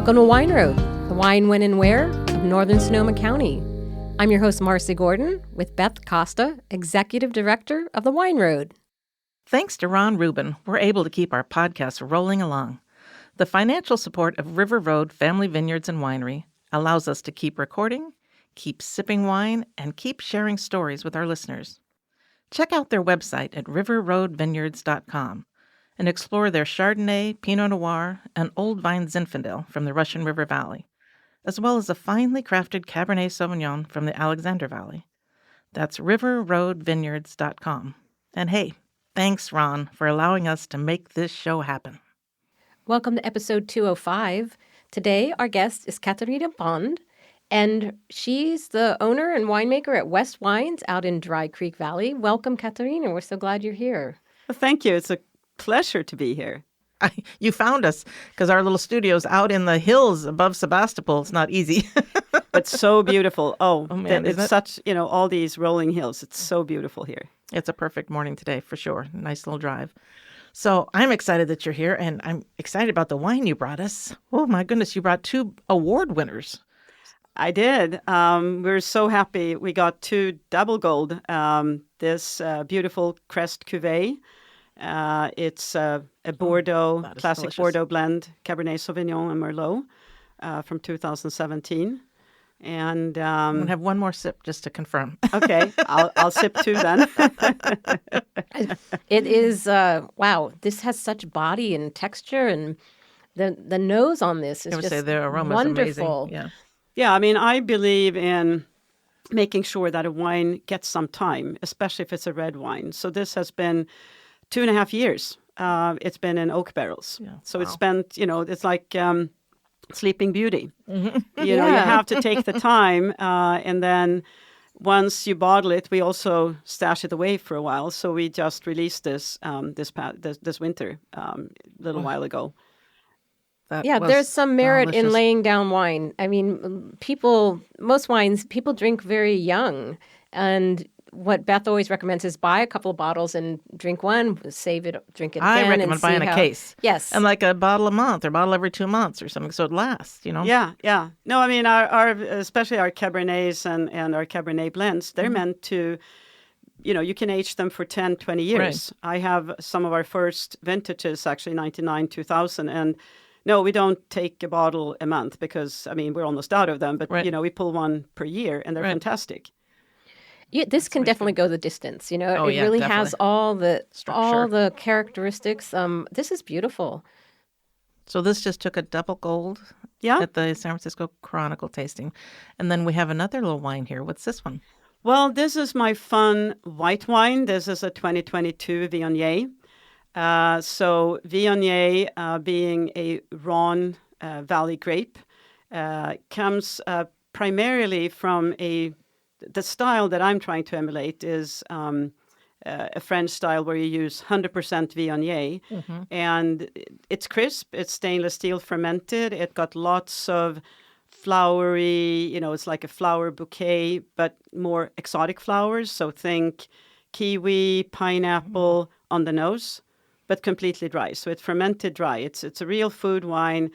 Welcome to Wine Road, the wine, when, and where of Northern Sonoma County. I'm your host, Marcy Gordon, with Beth Costa, Executive Director of the Wine Road. Thanks to Ron Rubin, we're able to keep our podcast rolling along. The financial support of River Road Family Vineyards and Winery allows us to keep recording, keep sipping wine, and keep sharing stories with our listeners. Check out their website at riverroadvineyards.com and explore their Chardonnay, Pinot Noir, and Old Vine Zinfandel from the Russian River Valley, as well as a finely crafted Cabernet Sauvignon from the Alexander Valley. That's riverroadvineyards.com. And hey, thanks, Ron, for allowing us to make this show happen. Welcome to episode 205. Today, our guest is Katarina Bonde, and she's the owner and winemaker at West Wines out in Dry Creek Valley. Welcome, Katarina. We're so glad you're here. Well, thank you. It's a pleasure to be here. You found us because our little studio's out in the hills above Sebastopol. It's not easy. But so beautiful. Oh man, it's such, all these rolling hills. It's so beautiful here. It's a perfect morning today, for sure. Nice little drive. So I'm excited that you're here, and I'm excited about the wine you brought us. Oh, my goodness, you brought 2 award winners. I did. We're so happy. We got 2 double gold. This beautiful Crest Cuveé. It's a Bordeaux, classic delicious. Bordeaux blend, Cabernet Sauvignon and Merlot from 2017. And I'm going to have one more sip just to confirm. Okay, I'll sip 2 then. It is, wow, this has such body and texture, and the nose on this is just the aroma wonderful. Is amazing. Yeah, I mean, I believe in making sure that a wine gets some time, especially if it's a red wine. So this has been 2.5 years. It's been in oak barrels. Yeah. So Wow. it's spent, it's like Sleeping Beauty. Mm-hmm. You have to take the time. And then once you bottle it, we also stash it away for a while. So we just released this this winter a little while ago. There's some merit in delicious. laying down wine. I mean, most wines, people drink very young. And what Beth always recommends is buy a couple of bottles and drink one, save it, drink it again. I and recommend see buying how... a case. Yes. And like a bottle a month or a bottle every 2 months or something, so it lasts, Yeah. No, I mean, our especially our Cabernets and our Cabernet blends, they're meant to, you can age them for 10, 20 years. Right. I have some of our first vintages, actually 99, 2000, and no, we don't take a bottle a month because, I mean, we're almost out of them, but, Right. We pull one per year, and they're Right. fantastic. This can definitely go the distance. It yeah, really has definitely. all the Structure. the characteristics. This is beautiful. So this just took a double gold Yeah. at the San Francisco Chronicle tasting. And then we have another little wine here. What's this one? Well, this is my fun white wine. This is a 2022 Viognier. So Viognier, being a Rhone Valley grape, comes primarily from the style that I'm trying to emulate is a French style where you use 100% Viognier. Mm-hmm. And it's crisp, it's stainless steel fermented. It got lots of flowery, it's like a flower bouquet, but more exotic flowers. So think kiwi, pineapple on the nose, but completely dry. So it's fermented dry. It's a real food wine,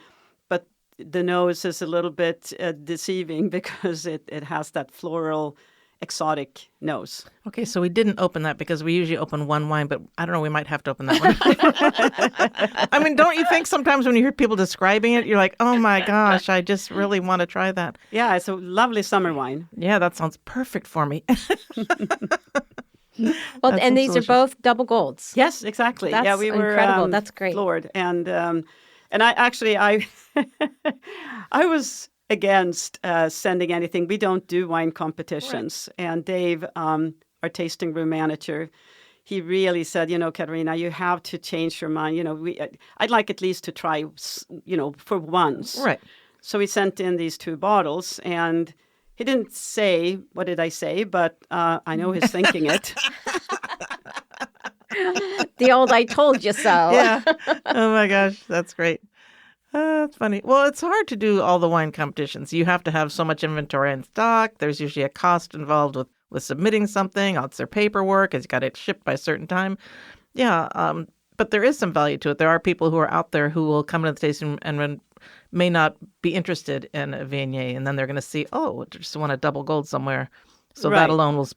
but the nose is a little bit deceiving because it has that floral, exotic nose. Okay, so we didn't open that because we usually open one wine, but I don't know, we might have to open that one. I mean, don't you think sometimes when you hear people describing it, you're like, oh my gosh, I just really want to try that. Yeah, it's a lovely summer wine. Yeah, that sounds perfect for me. Well, That and sounds these delicious. are both double golds. Yes, exactly. That's yeah, we were incredible. That's great. floored. And I actually I was against sending anything. We don't do wine competitions. Right. And Dave, our tasting room manager, he really said, Katarina, you have to change your mind. I'd like at least to try, for once. Right. So we sent in these 2 bottles, and he didn't say, what did I say? But I know he's thinking it. The old "I told you so." Yeah. Oh my gosh, that's great. That's funny. Well, it's hard to do all the wine competitions. You have to have so much inventory in stock. There's usually a cost involved with submitting something. It's their paperwork. It's got it shipped by a certain time. Yeah, but there is some value to it. There are people who are out there who will come into the tasting and may not be interested in a Viognier, and then they're going to see, oh, just want a double gold somewhere. So that alone will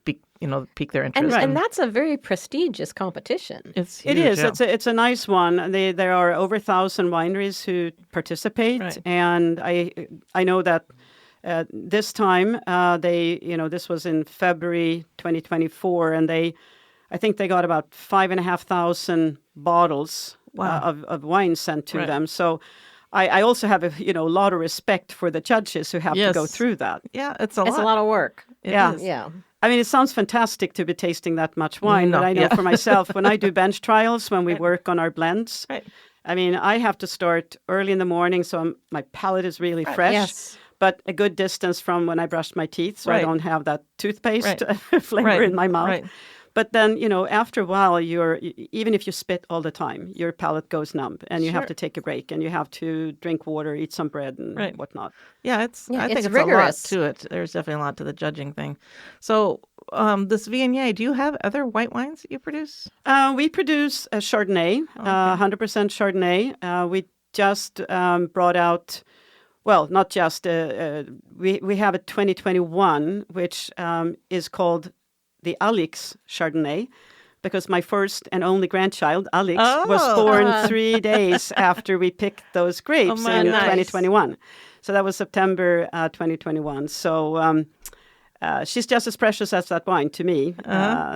pique their interest. And that's a very prestigious competition. It's huge, It is. yeah. It's a nice one. There are over 1,000 wineries who participate, Right. and I know that this time this was in February 2024, and I think they got about 5,500 bottles of wine sent to them. So I also have a lot of respect for the judges who have to go through that. Yeah, it's a lot of work. It is. Yeah. I mean, it sounds fantastic to be tasting that much wine, but I know for myself, when I do bench trials, when we work on our blends, I mean, I have to start early in the morning, so my palate is really fresh, but a good distance from when I brush my teeth, so I don't have that toothpaste flavor in my mouth. Right. But then, after a while, even if you spit all the time, your palate goes numb, and you have to take a break, and you have to drink water, eat some bread, and whatnot. Yeah, I think it's rigorous. a lot to it. There's definitely a lot to the judging thing. So this Viognier, do you have other white wines that you produce? We produce a Chardonnay, 100% Chardonnay. We just brought out, well, not just, we have a 2021, which is called the Alex Chardonnay, because my first and only grandchild, Alex, was born 3 days after we picked those grapes in 2021. So that was September 2021. So she's just as precious as that wine to me.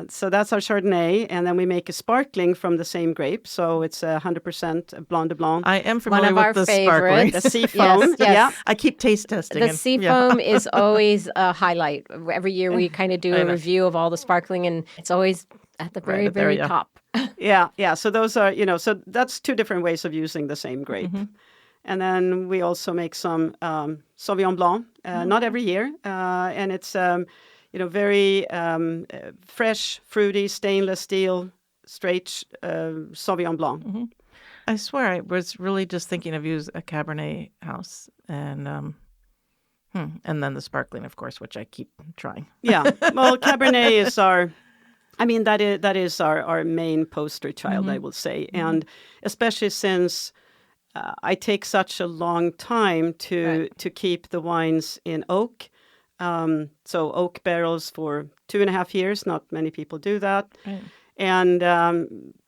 So that's our Chardonnay. And then we make a sparkling from the same grape. So it's 100% Blanc de Blanc. I am familiar One of with our the sparkling. favorites. The sea foam. Yes, yes. Yeah. I keep taste testing. The sea foam is always a highlight. Every year we kind of do a review of all the sparkling, and it's always at the very, very top. Yeah. So those are, so that's two different ways of using the same grape. And then we also make some Sauvignon Blanc, not every year. And it's, very fresh, fruity, stainless steel, straight Sauvignon Blanc. I swear I was really just thinking of you as a Cabernet house. And then the sparkling, of course, which I keep trying. Yeah. Well, Cabernet is that is our main poster child, I will say. And especially since I take such a long time to keep the wines in oak. So oak barrels for 2.5 years. Not many people do that. Right. And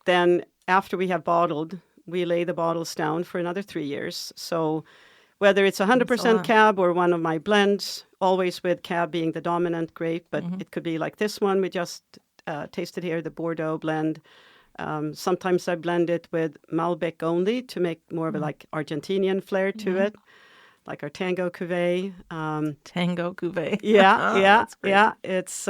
then after we have bottled, we lay the bottles down for another 3 years. So whether it's 100% Cab or one of my blends, always with Cab being the dominant grape, but it could be like this one we just tasted here, the Bordeaux blend. Sometimes I blend it with Malbec only to make more of a Argentinian flair to it, like our Tango Cuveé. Tango Cuveé. Yeah. It's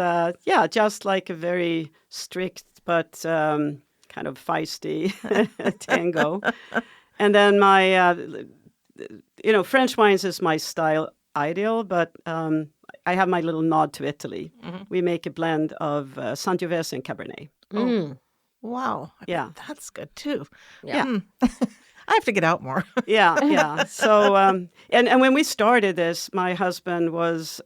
just like a very strict but kind of feisty Tango. And then my, French wines is my style ideal, but I have my little nod to Italy. We make a blend of Sangiovese and Cabernet. Wow. Yeah. That's good too. Yeah. I have to get out more. Yeah. So, and when we started this, my husband was,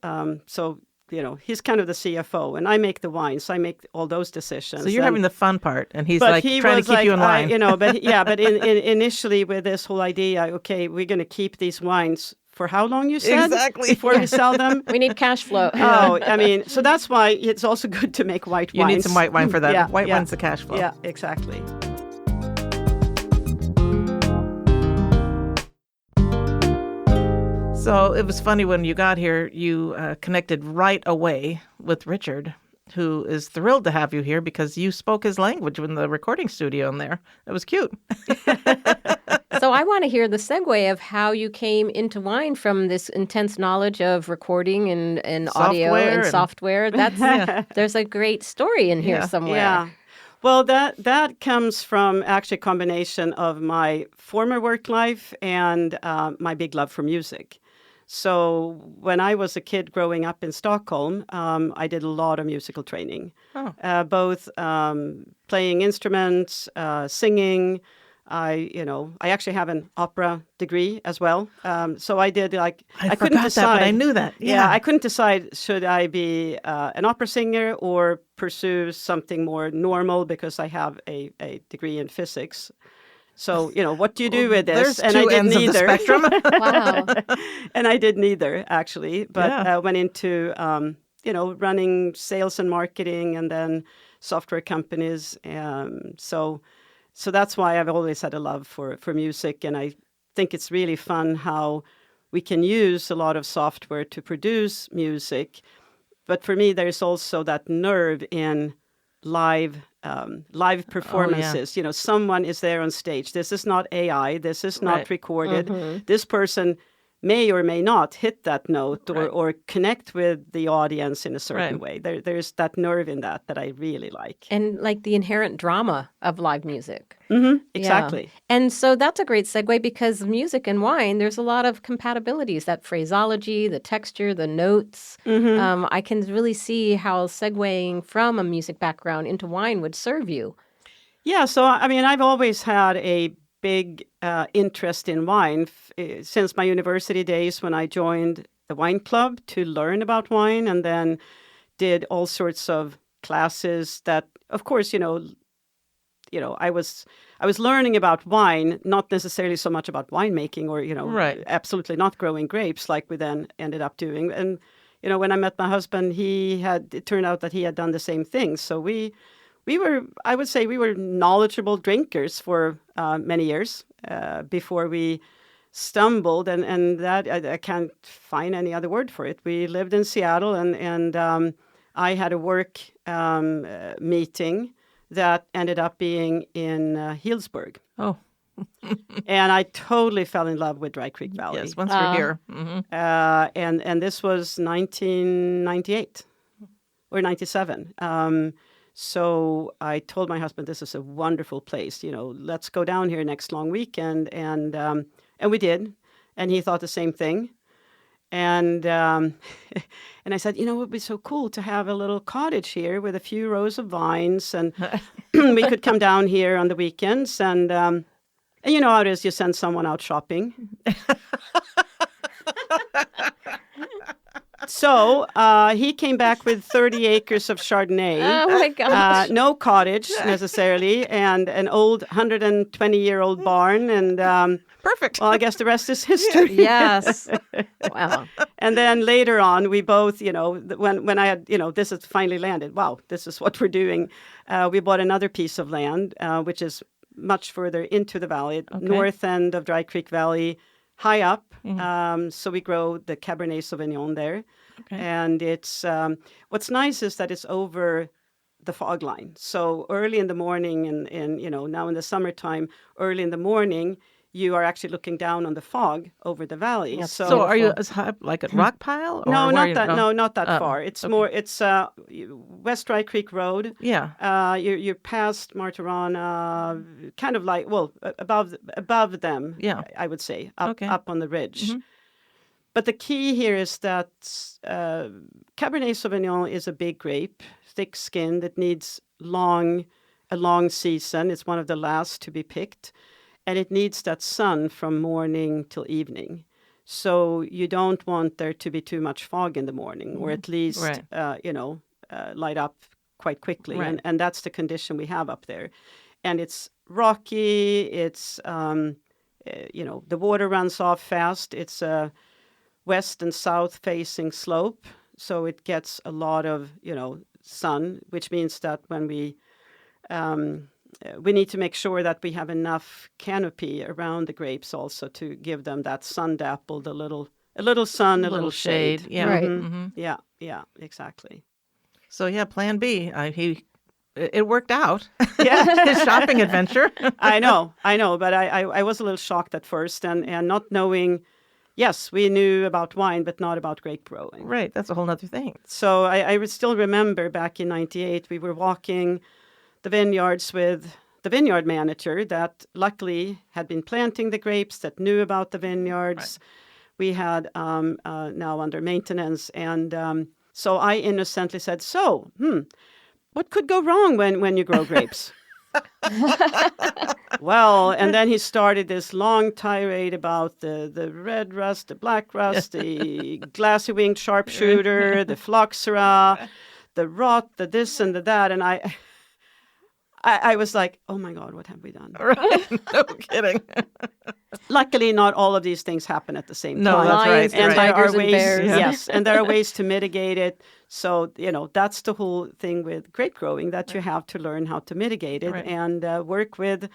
he's kind of the CFO, and I make the wine, so I make all those decisions. So you're having the fun part, and he's trying to keep you in line. But initially with this whole idea, okay, we're going to keep these wines for how long, you said? Exactly. Before we sell them? We need cash flow. So that's why it's also good to make white wines. You need some white wine for that. Yeah, white wine's the cash flow. Yeah, exactly. So it was funny when you got here, you connected right away with Richard, who is thrilled to have you here because you spoke his language in the recording studio in there. It was cute. So I want to hear the segue of how you came into wine from this intense knowledge of recording and audio and software. That's there's a great story in here somewhere. Yeah. Well, that comes from actually a combination of my former work life and my big love for music. So when I was a kid growing up in Stockholm, I did a lot of musical training, both playing instruments, singing. I actually have an opera degree as well. So I did I couldn't decide. That, but I knew that. Yeah, I couldn't decide should I be an opera singer or pursue something more normal because I have a degree in physics. So, what do you do with this? There's and two I did ends of the neither. spectrum. Wow. And I did neither, actually, but Yeah. went into, running sales and marketing and then software companies. So that's why I've always had a love for music. And I think it's really fun how we can use a lot of software to produce music. But for me, there's also that nerve in live performances. Someone is there on stage. This is not AI. This is not Right. recorded. This person may or may not hit that note or connect with the audience in a certain way. There's that nerve in that I really like. And like the inherent drama of live music. Exactly. Yeah. And so that's a great segue because music and wine, there's a lot of compatibilities, that phraseology, the texture, the notes. I can really see how segueing from a music background into wine would serve you. Yeah, so I mean, I've always had a big interest in wine since my university days when I joined the wine club to learn about wine and then did all sorts of classes that, of course, I was learning about wine, not necessarily so much about winemaking or, absolutely not growing grapes like we then ended up doing. And, when I met my husband, it turned out that he had done the same thing. So we were, I would say we were knowledgeable drinkers for many years before we stumbled. And that, I can't find any other word for it. We lived in Seattle and I had a work meeting that ended up being in Healdsburg. Oh. And I totally fell in love with Dry Creek Valley. Yes, once we're here. And this was 1998 or 97. So I told my husband, this is a wonderful place. Let's go down here next long weekend. And we did. And he thought the same thing. And and I said, it would be so cool to have a little cottage here with a few rows of vines. And we could come down here on the weekends. And you know how it is, you send someone out shopping. So he came back with 30 acres of Chardonnay. Oh, my gosh. No cottage necessarily, and an old 120-year-old barn. And Perfect. well, I guess the rest is history. Yes. Wow. And then later on, we both, when I had, this has finally landed. Wow, this is what we're doing. We bought another piece of land, which is much further into the valley, north end of Dry Creek Valley, high up. So we grow the Cabernet Sauvignon there. Okay. And it's what's nice is that it's over the fog line. So early in the morning and now in the summertime, early in the morning, you are actually looking down on the fog over the valley. That's So are you as high, like a rock pile? Or no, where not are you? that. Oh. No, not that far. It's more. It's West Dry Creek Road. Yeah. You're past Martorana, kind of like above them. Yeah. I would say up on the ridge. But the key here is that Cabernet Sauvignon is a big grape, thick-skinned. It needs a long season. It's one of the last to be picked, and it needs that sun from morning till evening. So you don't want there to be too much fog in the morning, or at least light up quite quickly. Right. And that's the condition we have up there. And it's rocky. It's the water runs off fast. It's a west and south facing slope, so it gets a lot of sun, which means that when we need to make sure that we have enough canopy around the grapes also to give them that sun dappled, a little sun, a little shade. Yeah. Right. Yeah, exactly. So yeah, Plan B. It worked out. Yeah. His shopping adventure. I know, but I was a little shocked at first, and not knowing. Yes, we knew about wine, but not about grape growing. Right, that's a whole other thing. So I would still remember back in 98, we were walking the vineyards with the vineyard manager that luckily had been planting the grapes, that knew about the vineyards. Right. We had now under maintenance. And so I innocently said, what could go wrong when you grow grapes? Well, and then he started this long tirade about the red rust, the black rust, the glassy-winged sharpshooter, the phylloxera, the rot, the this and the that. And I was like, oh my God, what have we done? Right. No kidding. Luckily, not all of these things happen at the same No, time. that's Lions, right. and And there tigers are and ways, bears. yes, and there are ways to mitigate it. So, that's the whole thing with grape growing, that you have to learn how to mitigate it and work with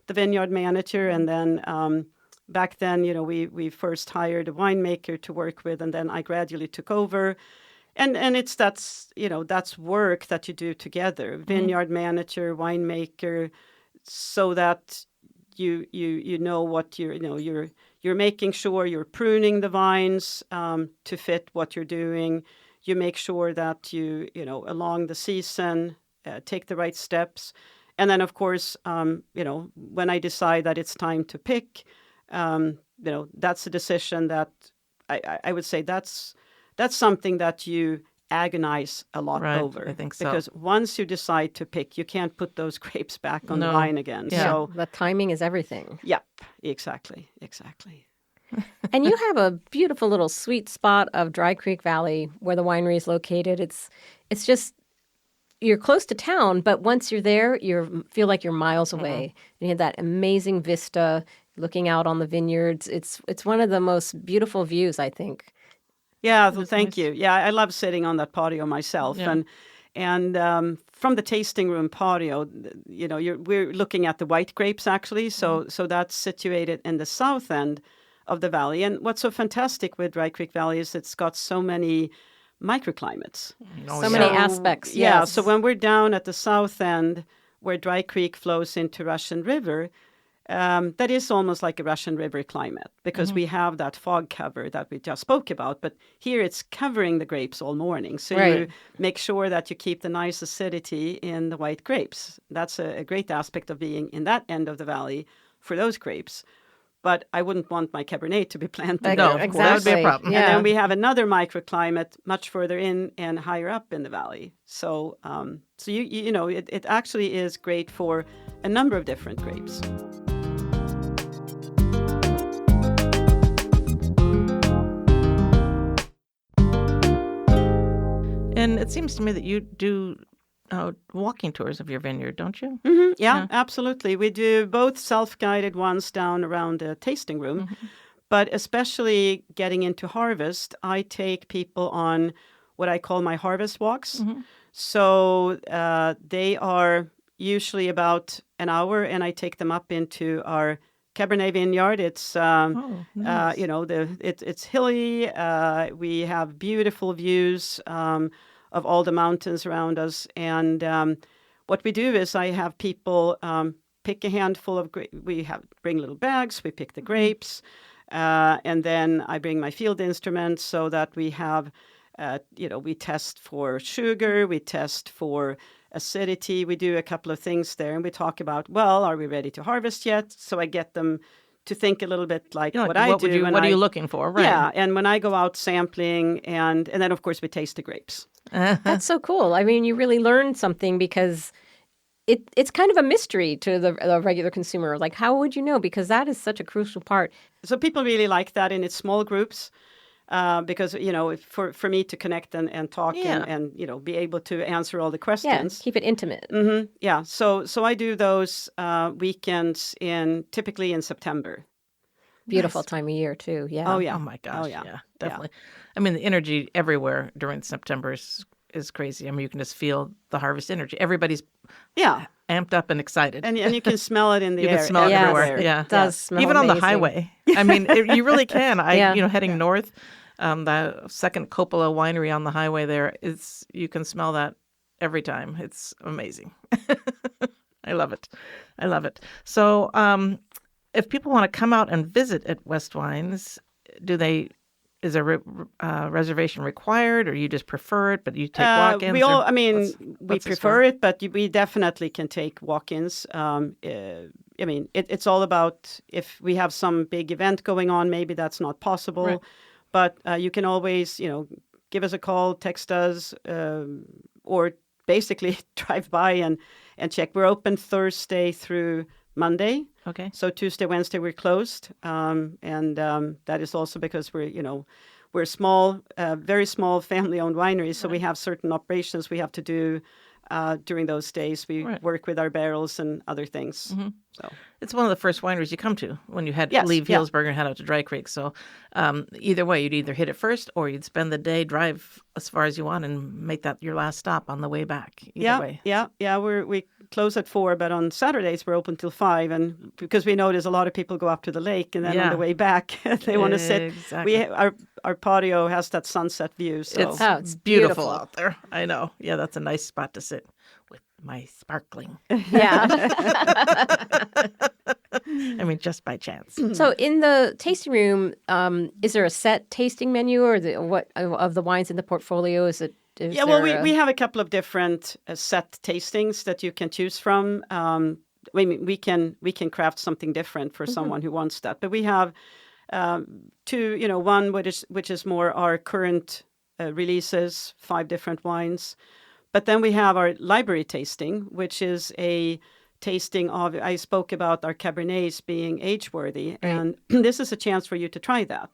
the vineyard manager. And then back then, we first hired a winemaker to work with, and then I gradually took over. And that's work that you do together, vineyard manager, winemaker, so that you know what you're making sure you're pruning the vines to fit what you're doing. You make sure that you along the season take the right steps, and then of course when I decide that it's time to pick, that's a decision that I would say that's something that you agonize a lot over. I think so. Because once you decide to pick, you can't put those grapes back on the vine again. Yeah. So The timing is everything. yep, exactly. And you have a beautiful little sweet spot of Dry Creek Valley where the winery is located. It's just, you're close to town, but once you're there, you feel like you're miles away. And you have that amazing vista looking out on the vineyards. It's one of the most beautiful views, I think. Yeah, well, thank you. Yeah, I love sitting on that patio myself, Yeah. and from the tasting room patio, we're looking at the white grapes actually. So that's situated in the south end of the valley. And what's so fantastic with Dry Creek Valley is it's got so many microclimates. So many aspects. Yeah, Yes. so when we're down at the south end where Dry Creek flows into Russian River, that is almost like a Russian River climate because we have that fog cover that we just spoke about. But here it's covering the grapes all morning. So you make sure that you keep the nice acidity in the white grapes. That's a great aspect of being in that end of the valley for those grapes. But I wouldn't want my Cabernet to be planted there, No, of course. that would be a problem. Yeah. And then we have another microclimate much further in and higher up in the valley. So, it actually is great for a number of different grapes. And it seems to me that you do walking tours of your vineyard, don't you? Mm-hmm. Yeah, absolutely. We do both self-guided ones down around the tasting room, but especially getting into harvest, I take people on what I call my harvest walks. So they are usually about an hour, and I take them up into our Cabernet vineyard. It's nice. it's hilly. We have beautiful views of all the mountains around us, and what we do is I have people pick a handful of bring little bags. We pick the grapes, and then I bring my field instruments so that we have we test for sugar, we test for acidity. We do a couple of things there, and we talk about, well, are we ready to harvest yet? So I get them to think a little bit like what I do. What are you looking for? Right. Yeah, and when I go out sampling, and then of course we taste the grapes. That's so cool. I mean, you really learn something because it's kind of a mystery to the regular consumer. Like, how would you know? Because that is such a crucial part. So people really like that, and it's small groups. Because, for me to connect and talk and be able to answer all the questions. Yeah, keep it intimate. Mm-hmm. Yeah, so I do those weekends typically in September. Beautiful time of year, too. Yeah. Oh, yeah. Oh, my gosh. Oh, yeah. Definitely. I mean, the energy everywhere during September is crazy. I mean, you can just feel the harvest energy. Everybody's amped up and excited. And you can smell it in the you air. can smell it everywhere. Yeah. It does smell Even amazing. on the highway. I mean, you really can. Heading north, the second Coppola winery on the highway there, you can smell that every time. It's amazing. I love it. So if people want to come out and visit at West Wines, is a reservation required, or you just prefer it, but you take walk-ins? We prefer it, but we definitely can take walk-ins. It's all about if we have some big event going on, maybe that's not possible. Right. But you can always, give us a call, text us, or basically drive by and check. We're open Thursday through Monday. Okay. So Tuesday, Wednesday, we're closed. And that is also because we're small, very small family-owned winery, so we have certain operations we have to do during those days. We work with our barrels and other things. So It's one of the first wineries you come to when you had Yes, leave yeah. Healdsburg and head out to Dry Creek. So either way, you'd either hit it first or you'd spend the day, drive as far as you want, and make that your last stop on the way back. Either way. We close at 4, but on Saturdays we're open till 5, and because we notice a lot of people go up to the lake and then on the way back they want to sit. Exactly. Our patio has that sunset view, so It's beautiful out there. I know. Yeah, that's a nice spot to sit with my sparkling. Yeah. I mean, just by chance. So in the tasting room, is there a set tasting menu or what of the wines in the portfolio? Is we have a couple of different set tastings that you can choose from. We can craft something different for someone who wants that, but we have two. One which is more our current releases, 5 different wines, but then we have our library tasting, which is a tasting of. I spoke about our Cabernets being age-worthy, and this is a chance for you to try that.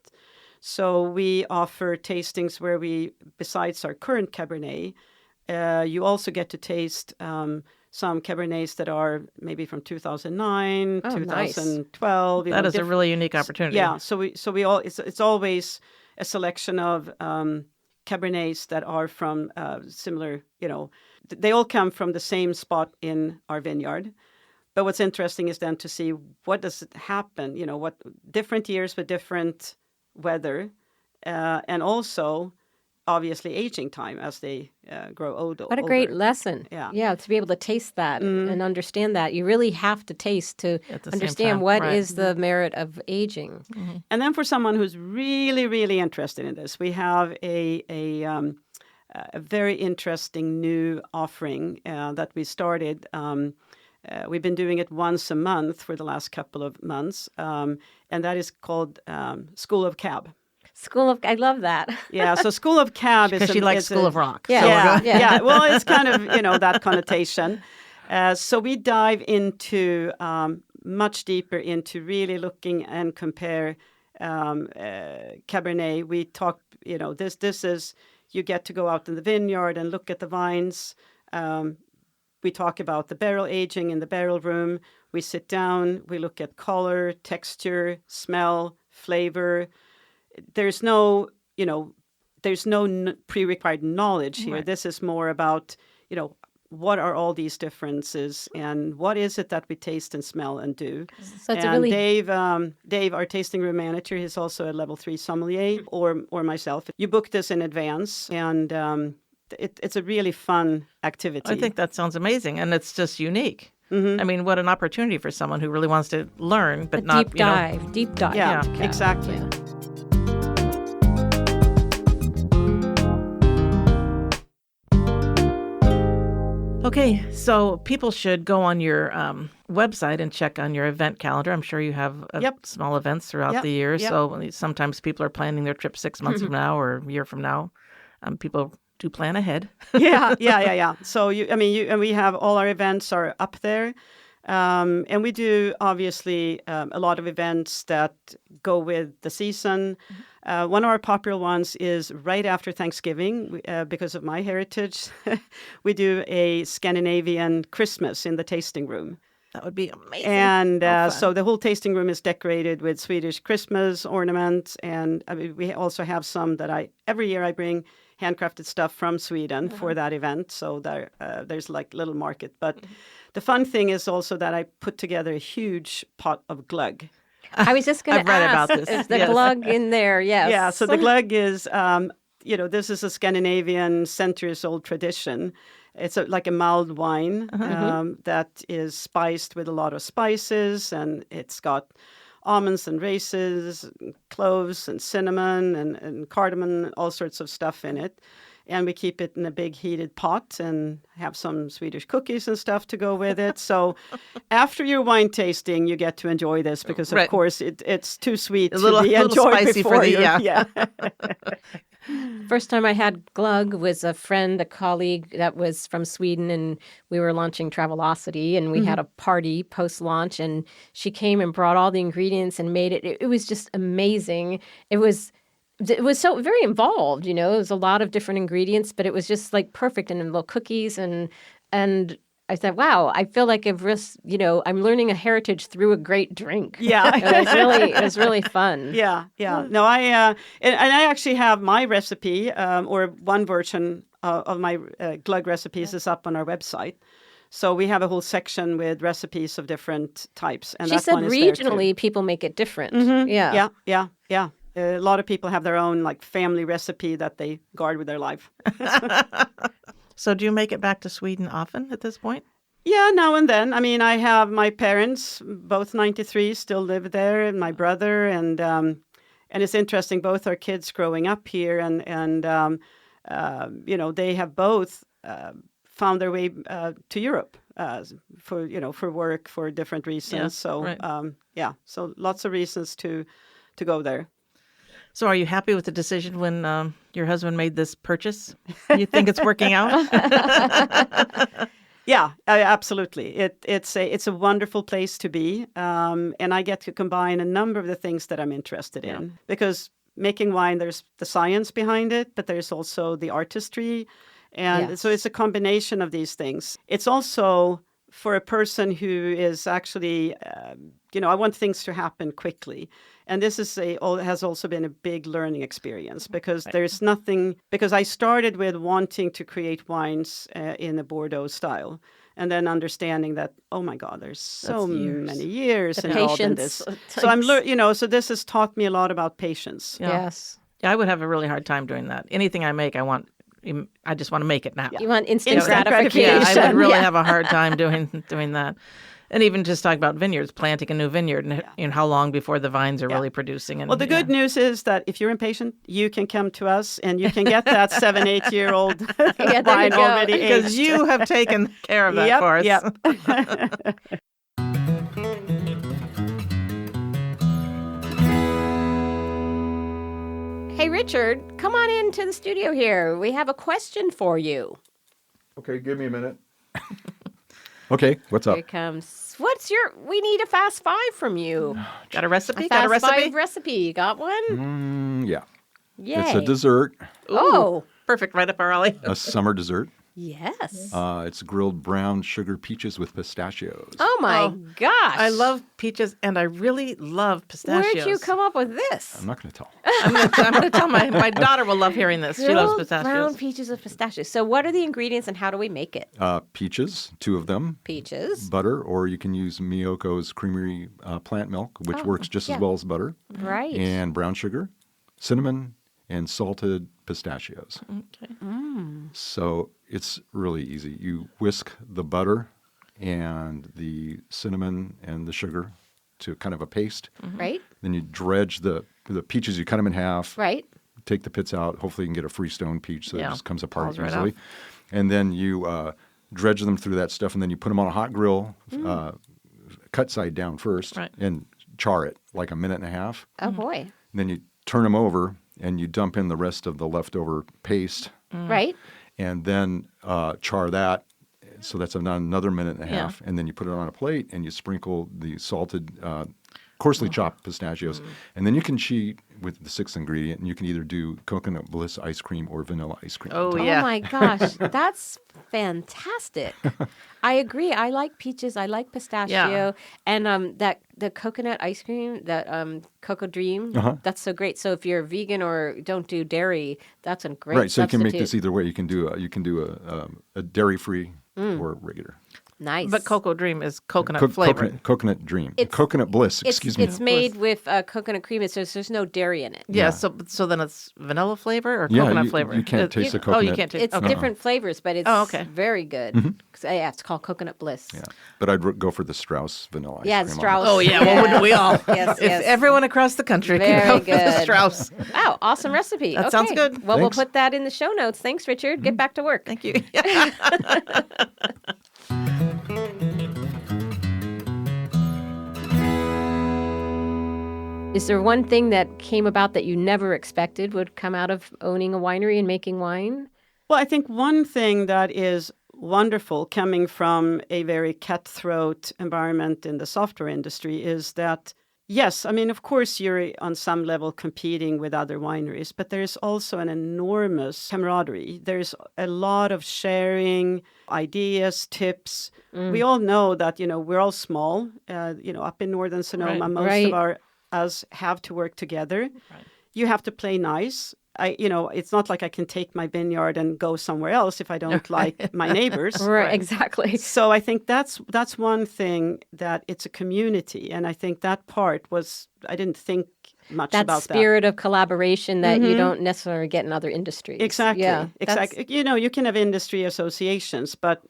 So we offer tastings where besides our current Cabernet, you also get to taste some Cabernets that are maybe from 2009, 2012. Nice. That is a really unique opportunity. Yeah. It's always a selection of Cabernets that are from similar. They all come from the same spot in our vineyard. But what's interesting is then to see what does it happen. What different years with different weather, and also obviously aging time as they grow older. What a great lesson. Yeah, to be able to taste that and understand that. You really have to taste to understand what is the merit of aging. And then for someone who's really, really interested in this, we have a very interesting new offering that we started. We've been doing it once a month for the last couple of months, and that is called School of Cab. I love that. Yeah, so School of Cab is... Because she likes School of Rock. Yeah. Well, it's kind of, that connotation. So we dive into much deeper into really looking and compare Cabernet. We talk, this is, you get to go out in the vineyard and look at the vines. We talk about the barrel aging in the barrel room. We sit down, we look at color, texture, smell, flavor. There's no pre-required knowledge here. Right. This is more about, what are all these differences and what is it that we taste and smell and do. So it's really... Dave, our tasting room manager, he's also a level 3 sommelier, or myself. You book this in advance, and it's a really fun activity. I think that sounds amazing, and it's just unique. I mean, what an opportunity for someone who really wants to learn, but not deep dive. Yeah, exactly. Yeah. Okay, so people should go on your website and check on your event calendar. I'm sure you have small events throughout the year. Yep. So sometimes people are planning their trip 6 months from now or a year from now. People do plan ahead. Yeah. So we have all our events are up there. And we do, obviously, a lot of events that go with the season. One of our popular ones is right after Thanksgiving, because of my heritage. We do a Scandinavian Christmas in the tasting room. That would be amazing. And so the whole tasting room is decorated with Swedish Christmas ornaments. And we also have some that every year I bring handcrafted stuff from Sweden for that event. So there's like little market. But the fun thing is also that I put together a huge pot of glug. I was just going to ask, about this. Is the glug in there? Yes. Yeah, so the glug is, this is a Scandinavian centuries-old tradition. It's like a mild wine that is spiced with a lot of spices, and it's got almonds and raisins, cloves and cinnamon and cardamom, all sorts of stuff in it. And we keep it in a big heated pot and have some Swedish cookies and stuff to go with it. So after your wine tasting, you get to enjoy this because, of course, it's too sweet to be enjoyed before you. Yeah. First time I had glug was a colleague that was from Sweden, and we were launching Travelocity, and we had a party post-launch, and she came and brought all the ingredients and made it. It was just amazing. It was it was so very involved, it was a lot of different ingredients, but it was just like perfect, and little cookies and I said, wow, I feel like I'm learning a heritage through a great drink. Yeah. It was really fun. Yeah. No, and I actually have my recipe, or one version of my glögg recipes is up on our website. So we have a whole section with recipes of different types. And She that said one is there too. regionally people make it different. Mm-hmm. Yeah. Yeah. A lot of people have their own family recipe that they guard with their life. So do you make it back to Sweden often at this point? Yeah, now and then. I mean, I have my parents, both 93, still live there, and my brother, and it's interesting. Both our kids growing up here, and they have both found their way to Europe for work, for different reasons. Yeah, so right. So lots of reasons to go there. So are you happy with the decision when your husband made this purchase? You think it's working out? Yeah, absolutely. It's a wonderful place to be, and I get to combine a number of the things that I'm interested in. Because making wine, there's the science behind it, but there's also the artistry, and so it's a combination of these things. It's also for a person who is actually, I want things to happen quickly. And this has also been a big learning experience, because there's nothing, because I started with wanting to create wines in a Bordeaux style, and then understanding that, oh my God, there's so many years involved in this. So so this has taught me a lot about patience. Yeah. Yes. Yeah, I would have a really hard time doing that. Anything I make, I just want to make it now. You want instant gratification. Yeah, I would really have a hard time doing that. And even just talk about vineyards, planting a new vineyard, and how long before the vines are really producing. And, well, the good news is that if you're impatient, you can come to us and you can get that 7-8-year-old wine already aged. Because you have taken care of that for us. Yep. Hey, Richard, come on into the studio here. We have a question for you. Okay, give me a minute. Okay, what's up? Here comes. We need a fast five from you. Got a recipe? Got a recipe? Five recipe. You got one? Yeah. Yay. It's a dessert, Oh. Perfect. Right up our alley. a summer dessert. Yes. It's grilled brown sugar peaches with pistachios. Oh, my gosh. I love peaches, and I really love pistachios. Where'd you come up with this? I'm not going to tell. I'm going to tell my daughter will love hearing this. She loves pistachios. Brown peaches with pistachios. So what are the ingredients and how do we make it? Peaches, 2 of them. Peaches. Butter, or you can use Miyoko's creamery plant milk, which works just as well as butter. Right. And brown sugar, cinnamon, and salted pistachios. Okay. So it's really easy. You whisk the butter and the cinnamon and the sugar to kind of a paste. Right. Then you dredge the peaches. You cut them in half. Right. Take the pits out. Hopefully you can get a freestone peach so it just comes apart Falls right easily. off. And then you dredge them through that stuff, and then you put them on a hot grill, cut side down first, and char it like a minute and a half. Oh, boy. And then you turn them over, and you dump in the rest of the leftover paste. Right. And then char that. So that's another minute and a half. And then you put it on a plate, and you sprinkle the salted, coarsely chopped pistachios. And then you can cheat with the 6th ingredient, and you can either do coconut bliss ice cream or vanilla ice cream. Oh, Oh, yeah. my gosh. That's fantastic. I agree. I like peaches. I like pistachio. Yeah. And the coconut ice cream, that Cocoa Dream, that's so great. So if you're vegan or don't do dairy, that's a great Right, so you can make substitute. this either way. You can do a dairy-free or regular. Nice. But Cocoa Dream is coconut flavored. Coconut Dream. It's- Coconut Bliss, excuse me. It's made with coconut cream, so there's no dairy in it. Yeah, so then it's vanilla flavor or Yeah, coconut flavor? you can't taste the Oh, coconut. you can't taste It's different flavors, but it's very good. Yeah, it's called Coconut Bliss. Yeah, but I'd go for the Strauss vanilla ice Yeah, cream. Strauss. Oh, yeah. Well, wouldn't we all? Yes, If yes. everyone across the country Very can go for the good. Strauss. Wow, awesome recipe. That sounds good. Well, Thanks. we'll put that in the show notes. Thanks, Richard. Get back to work. Thank you. Is there one thing that came about that you never expected would come out of owning a winery and making wine? Well, I think one thing that is wonderful coming from a very cutthroat environment in the software industry is that Yes, I mean, of course, you're on some level competing with other wineries, but there's also an enormous camaraderie. There's a lot of sharing ideas, tips. We all know that, we're all small, up in Northern Sonoma, most of us have to work together. Right. You have to play nice. It's not like I can take my vineyard and go somewhere else if I don't like my neighbors. Right, exactly. So I think that's one thing, that it's a community, and I think that part was, I didn't think much That about spirit of collaboration that you don't necessarily get in other industries. Exactly. Yeah, Exactly. You can have industry associations, but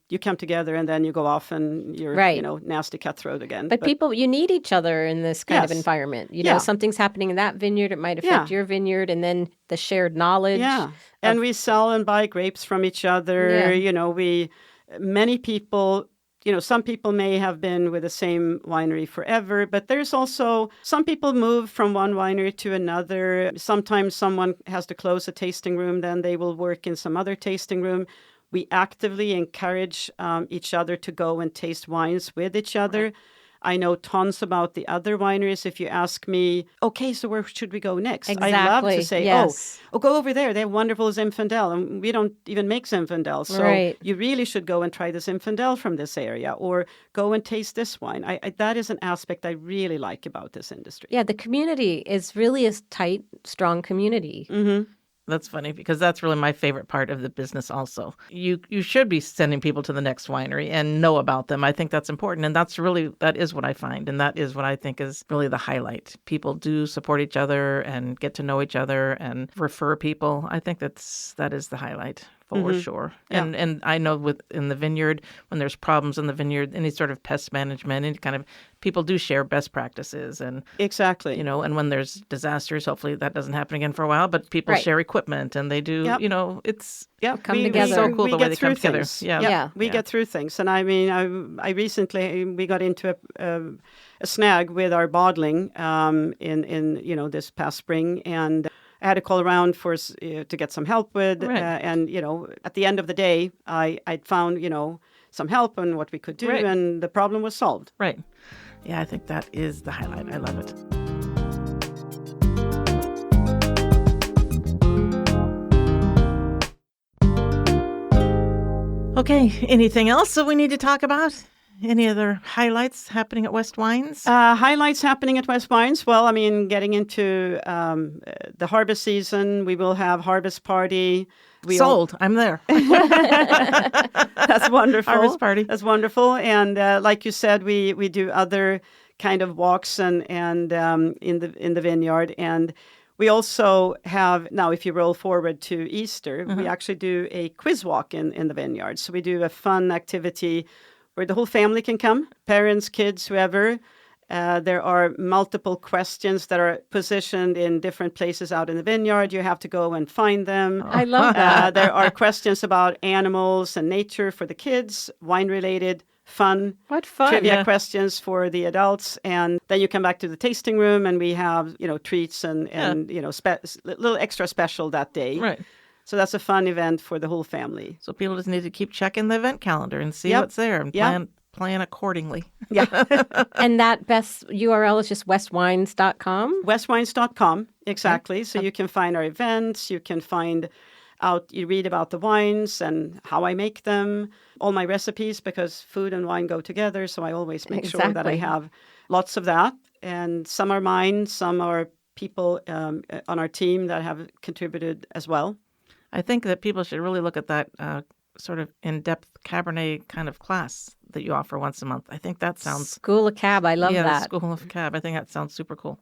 you come together and then you go off and you're, nasty cutthroat again. But people, you need each other in this kind of Yes. environment. Yeah. Something's happening in that vineyard. It might affect your vineyard, and then the shared knowledge. Yeah. And we sell and buy grapes from each other. Yeah. Many people, some people may have been with the same winery forever, but there's also some people move from one winery to another. Sometimes someone has to close a tasting room, then they will work in some other tasting room. We actively encourage each other to go and taste wines with each other. Right. I know tons about the other wineries. If you ask me, okay, so where should we go next? Exactly. I love to say, yes. go over there. They have wonderful Zinfandel, and we don't even make Zinfandel. So you really should go and try the Zinfandel from this area, or go and taste this wine. That is an aspect I really like about this industry. Yeah, the community is really a tight, strong community. Mm-hmm. That's funny, because that's really my favorite part of the business also. You should be sending people to the next winery and know about them. I think that's important. And that is what I find. And that is what I think is really the highlight. People do support each other and get to know each other and refer people. I think that is the highlight. For sure. Yeah. And I know in the vineyard, when there's problems in the vineyard, any sort of pest management, any kind of, people do share best practices. And exactly. And when there's disasters, hopefully that doesn't happen again for a while, but people share equipment and they do, it's come together. It's so cool the way they come together. Things. We get through things. And I mean, I recently, we got into a snag with our bottling in this past spring, and I had to call around to get some help with, and at the end of the day, I'd found some help on what we could do, and the problem was solved. Right. Yeah, I think that is the highlight. I love it. Okay, anything else that we need to talk about? Any other highlights happening at West Wines? Highlights happening at West Wines? Well, I mean, getting into the harvest season, we will have harvest party. Sold. I'm there. That's wonderful. Harvest party. That's wonderful. And like you said, we do other kind of walks and in the vineyard. And we also have, now if you roll forward to Easter, we actually do a quiz walk in the vineyard. So we do a fun activity where the whole family can come, parents, kids, whoever. There are multiple questions that are positioned in different places out in the vineyard. You have to go and find them. I love that. There are questions about animals and nature for the kids, wine-related, fun. What fun. Trivia questions for the adults. And then you come back to the tasting room, and we have, treats and little extra special that day. Right. So that's a fun event for the whole family. So people just need to keep checking the event calendar and see what's there and plan accordingly. Yeah. And that best URL is just westwines.com? Westwines.com, exactly. So you can find our events, you can find out, you read about the wines and how I make them, all my recipes, because food and wine go together. So I always make sure that I have lots of that. And some are mine, some are people on our team that have contributed as well. I think that people should really look at that sort of in-depth Cabernet kind of class that you offer once a month. I think that sounds... School of Cab. I love that. Yeah, School of Cab. I think that sounds super cool.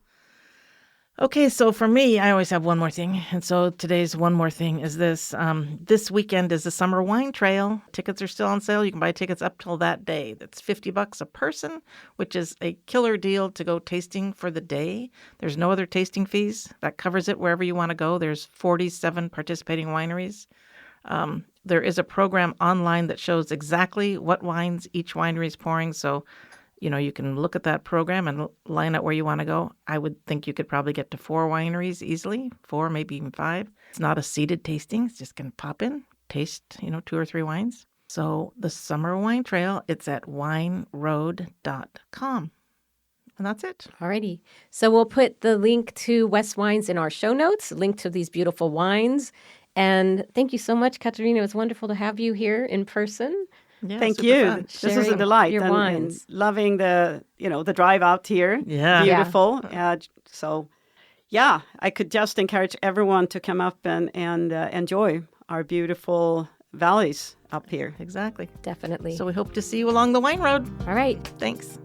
Okay, so for me, I always have one more thing. And so today's one more thing is this. This weekend is the Summer Wine Trail. Tickets are still on sale. You can buy tickets up till that day. That's $50 a person, which is a killer deal to go tasting for the day. There's no other tasting fees. That covers it wherever you want to go. There's 47 participating wineries. There is a program online that shows exactly what wines each winery is pouring. So you can look at that program and line out where you want to go. I would think you could probably get to 4 wineries easily, 4, maybe even 5. It's not a seated tasting. It's just going to pop in, taste, 2 or 3 wines. So the Summer Wine Trail, it's at wineroad.com. And that's it. Alrighty. So we'll put the link to West Wines in our show notes, link to these beautiful wines. And thank you so much, Katarina. It was wonderful to have you here in person. Yeah, Thank super you. fun. This was a Sharing delight. your and wines. loving the drive out here. Yeah. Beautiful. So, yeah, I could just encourage everyone to come up and enjoy our beautiful valleys up here. Exactly. Definitely. So we hope to see you along the wine road. All right. Thanks.